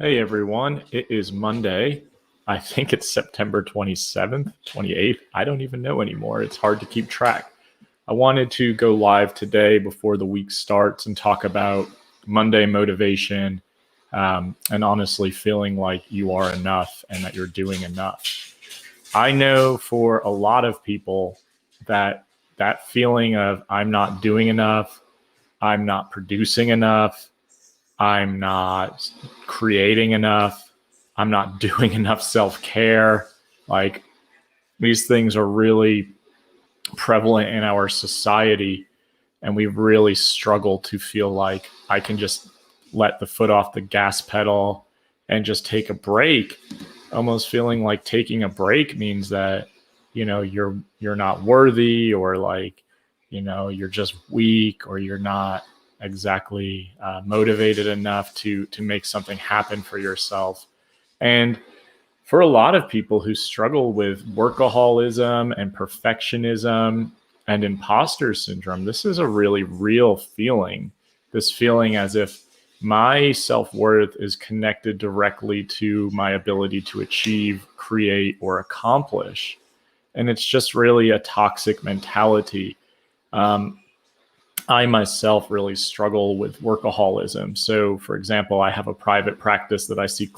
Hey everyone, it is Monday. I think it's September 27th, 28th. I don't even know anymore. It's hard to keep track. I wanted to go live today before the week starts and talk about Monday motivation, and honestly feeling like you are enough and that you're doing enough. I know for a lot of people that that feeling of I'm not doing enough, I'm not producing enough, I'm not creating enough, I'm not doing enough self care. Like, these things are really prevalent in our society, and we really struggle to feel like I can just let the foot off the gas pedal and just take a break. Almost feeling like taking a break means that you're not worthy, or like you're just weak, or you're not exactly motivated enough to make something happen for yourself. And for a lot of people who struggle with workaholism and perfectionism and imposter syndrome, this is a really real feeling. This feeling as if my self-worth is connected directly to my ability to achieve, create, or accomplish. And it's just really a toxic mentality. Um, I myself really struggle with workaholism. So, for example, I have a private practice that I see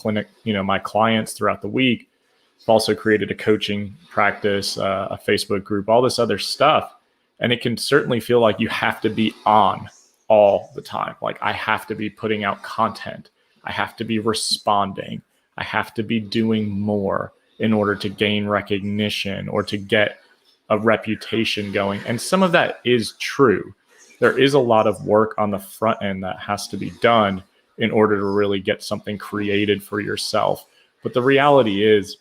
my clients throughout the week. I've also created a coaching practice, a Facebook group, all this other stuff. And it can certainly feel like you have to be on all the time. Like, I have to be putting out content. I have to be responding. I have to be doing more in order to gain recognition or to get a reputation going. And some of that is true. There is a lot of work on the front end that has to be done in order to really get something created for yourself. But the reality is,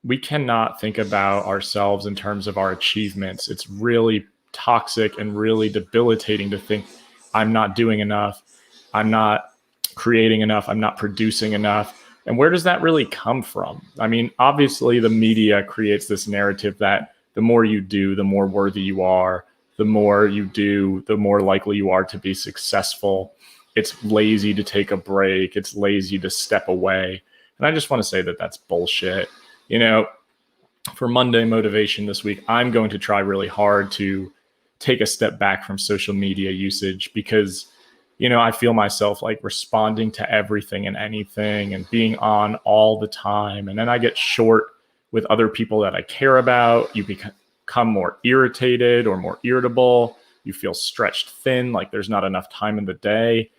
we cannot think about ourselves in terms of our achievements. It's really toxic and really debilitating to think I'm not doing enough, I'm not creating enough, I'm not producing enough. And where does that really come from? I mean, obviously, the media creates this narrative that the more you do, the more worthy you are. The more you do, the more likely you are to be successful. It's lazy to take a break. It's lazy to step away. And I just want to say that that's bullshit. You know, for Monday motivation this week, I'm going to try really hard to take a step back from social media usage, because I feel myself like responding to everything and anything and being on all the time. And then I get short with other people that I care about. You become more irritated or more irritable. You feel stretched thin, like there's not enough time in the day.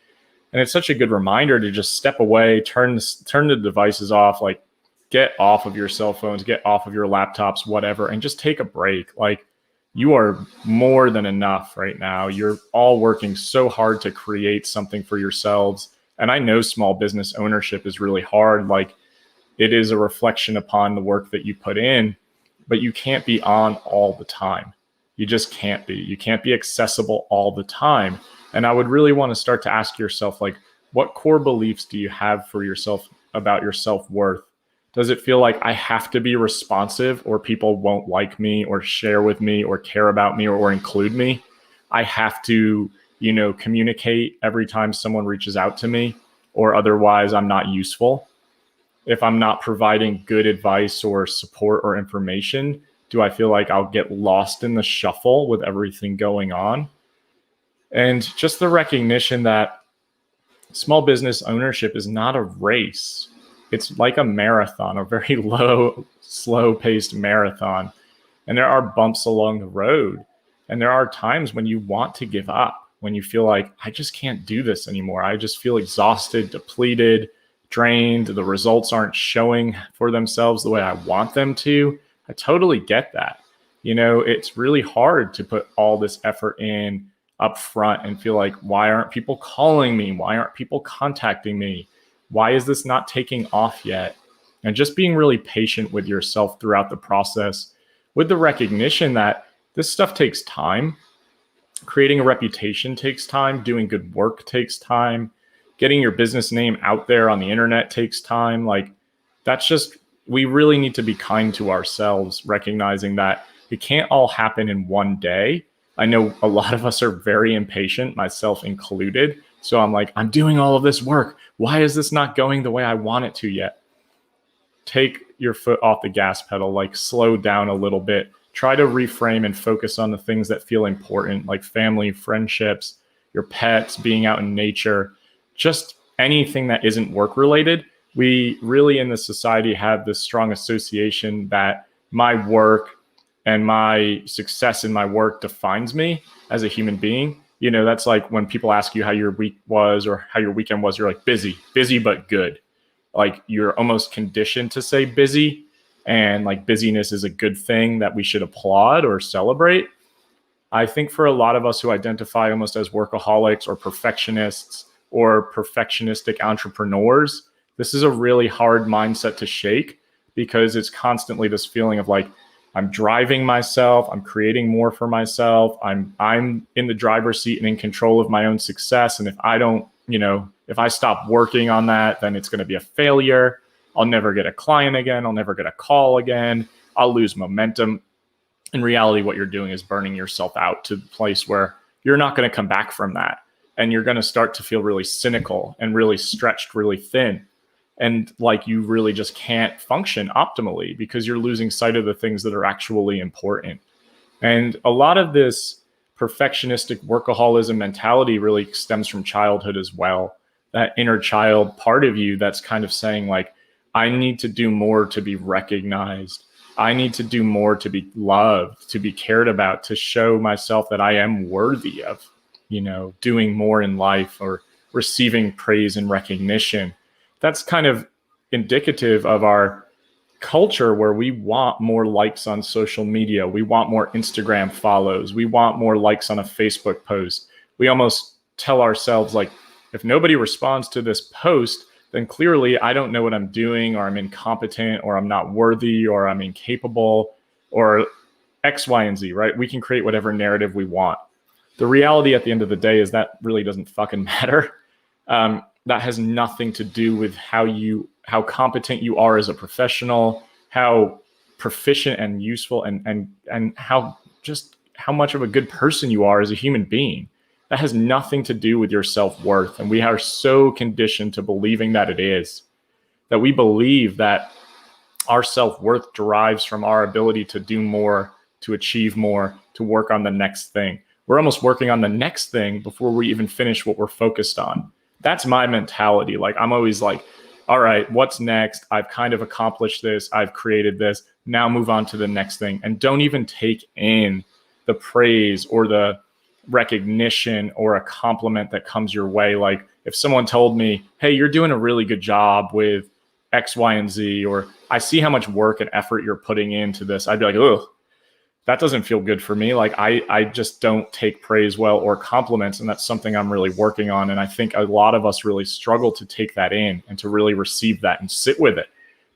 And it's such a good reminder to just step away, turn the devices off, like get off of your cell phones, get off of your laptops, whatever, and just take a break. Like, you are more than enough right now. You're all working so hard to create something for yourselves. And I know small business ownership is really hard. Like, it is a reflection upon the work that you put in, but you can't be on all the time. You just can't be. You can't be accessible all the time. And I would really want to start to ask yourself, like, what core beliefs do you have for yourself about your self-worth? Does it feel like I have to be responsive or people won't like me or share with me or care about me or include me? I have to, communicate every time someone reaches out to me, or otherwise I'm not useful. If I'm not providing good advice or support or information, do I feel like I'll get lost in the shuffle with everything going on? And just the recognition that small business ownership is not a race. It's like a marathon, a very low, slow paced marathon. And there are bumps along the road. And there are times when you want to give up, when you feel like, I just can't do this anymore. I just feel exhausted, depleted, drained. The results aren't showing for themselves the way I want them to. I totally get that. It's really hard to put all this effort in up front and feel like, why aren't people calling me? Why aren't people contacting me? Why is this not taking off yet? And just being really patient with yourself throughout the process, with the recognition that this stuff takes time. Creating a reputation takes time. Doing good work takes time. Getting your business name out there on the internet takes time. Like, we really need to be kind to ourselves, recognizing that it can't all happen in one day. I know a lot of us are very impatient, myself included. So I'm like, I'm doing all of this work. Why is this not going the way I want it to yet? Take your foot off the gas pedal, like slow down a little bit. Try to reframe and focus on the things that feel important, like family, friendships, your pets, being out in nature, just anything that isn't work related. We really in the society have this strong association that my work and my success in my work defines me as a human being. You know, that's like when people ask you how your week was or how your weekend was, you're like busy but good. Like you're almost conditioned to say busy, and like busyness is a good thing that we should applaud or celebrate. I think for a lot of us who identify almost as workaholics or perfectionists or perfectionistic entrepreneurs, this is a really hard mindset to shake, because it's constantly this feeling of like, I'm driving myself, I'm creating more for myself, I'm in the driver's seat and in control of my own success. And if I don't, if I stop working on that, then it's going to be a failure. I'll never get a client again. I'll never get a call again. I'll lose momentum. In reality, what you're doing is burning yourself out to the place where you're not going to come back from that. And you're going to start to feel really cynical and really stretched, really thin. And like you really just can't function optimally because you're losing sight of the things that are actually important. And a lot of this perfectionistic workaholism mentality really stems from childhood as well. That inner child part of you that's kind of saying like, I need to do more to be recognized. I need to do more to be loved, to be cared about, to show myself that I am worthy of, doing more in life or receiving praise and recognition. That's kind of indicative of our culture where we want more likes on social media. We want more Instagram follows. We want more likes on a Facebook post. We almost tell ourselves like, if nobody responds to this post, then clearly I don't know what I'm doing, or I'm incompetent, or I'm not worthy, or I'm incapable, or X, Y, and Z, right? We can create whatever narrative we want. The reality at the end of the day is that really doesn't fucking matter. That has nothing to do with how competent you are as a professional, how proficient and useful and how much of a good person you are as a human being. That has nothing to do with your self-worth. And we are so conditioned to believing that it is, that we believe that our self-worth derives from our ability to do more, to achieve more, to work on the next thing. We're almost working on the next thing before we even finish what we're focused on. That's my mentality. Like, I'm always like, all right, what's next? I've kind of accomplished this. I've created this. Now move on to the next thing. And don't even take in the praise or the recognition or a compliment that comes your way. Like if someone told me, hey, you're doing a really good job with X, Y, and Z, or I see how much work and effort you're putting into this, I'd be like, oh, that doesn't feel good for me. Like I just don't take praise well or compliments. And that's something I'm really working on. And I think a lot of us really struggle to take that in and to really receive that and sit with it,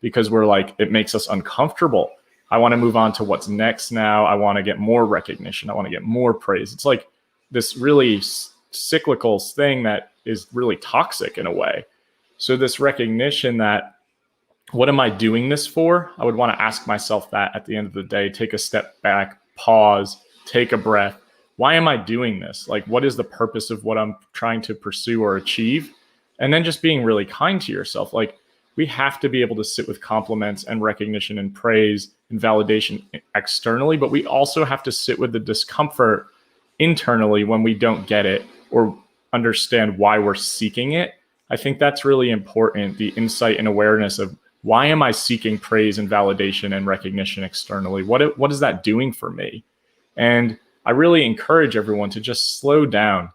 because we're like, it makes us uncomfortable. I want to move on to what's next now. I want to get more recognition. I want to get more praise. It's like this really cyclical thing that is really toxic in a way. So this recognition that, what am I doing this for? I would want to ask myself that at the end of the day. Take a step back, pause, take a breath. Why am I doing this? Like, what is the purpose of what I'm trying to pursue or achieve? And then just being really kind to yourself. Like, we have to be able to sit with compliments and recognition and praise and validation externally, but we also have to sit with the discomfort internally when we don't get it or understand why we're seeking it. I think that's really important. The insight and awareness of, why am I seeking praise and validation and recognition externally? What is that doing for me? And I really encourage everyone to just slow down.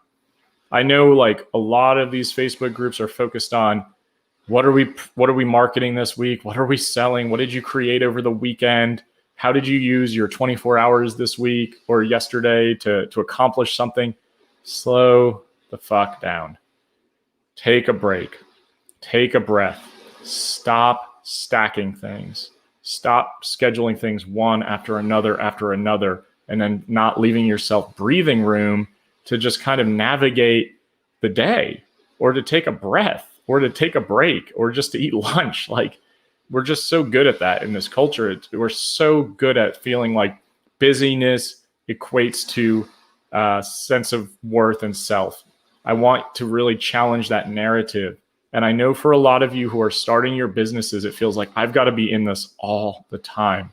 I know like a lot of these Facebook groups are focused on, what are we marketing this week? What are we selling? What did you create over the weekend? How did you use your 24 hours this week or yesterday to accomplish something? Slow the fuck down. Take a break. Take a breath. Stop stacking things. Stop scheduling things one after another, and then not leaving yourself breathing room to just kind of navigate the day, or to take a breath, or to take a break, or just to eat lunch. Like, we're just so good at that in this culture. We're so good at feeling like busyness equates to sense of worth and self. I want to really challenge that narrative. And I know for a lot of you who are starting your businesses, it feels like I've got to be in this all the time.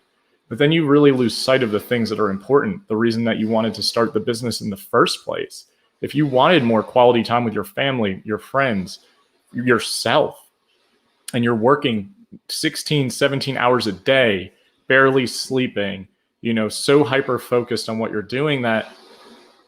But then you really lose sight of the things that are important, the reason that you wanted to start the business in the first place. If you wanted more quality time with your family, your friends, yourself, and you're working 16, 17 hours a day, barely sleeping, so hyper focused on what you're doing that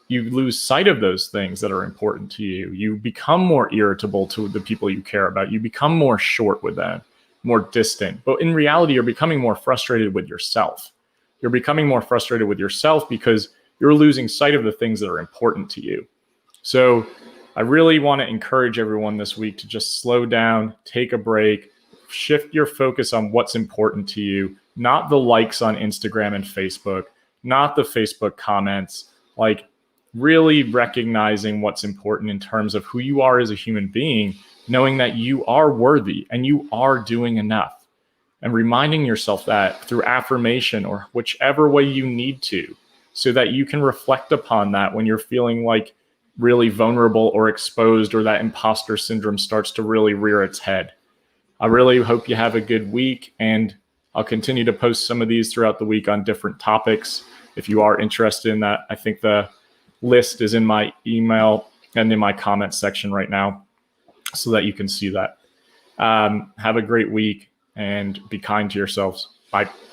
you lose sight of those things that are important to you. You become more irritable to the people you care about. You become more short with them, more distant. But in reality, you're becoming more frustrated with yourself. You're becoming more frustrated with yourself because you're losing sight of the things that are important to you. So I really want to encourage everyone this week to just slow down, take a break, shift your focus on what's important to you, not the likes on Instagram and Facebook, not the Facebook comments, like really recognizing what's important in terms of who you are as a human being, knowing that you are worthy and you are doing enough, and reminding yourself that through affirmation or whichever way you need to, so that you can reflect upon that when you're feeling like really vulnerable or exposed, or that imposter syndrome starts to really rear its head. I really hope you have a good week, and I'll continue to post some of these throughout the week on different topics. If you are interested in that, I think the list is in my email and in my comment section right now so that you can see that. Have a great week and be kind to yourselves. Bye.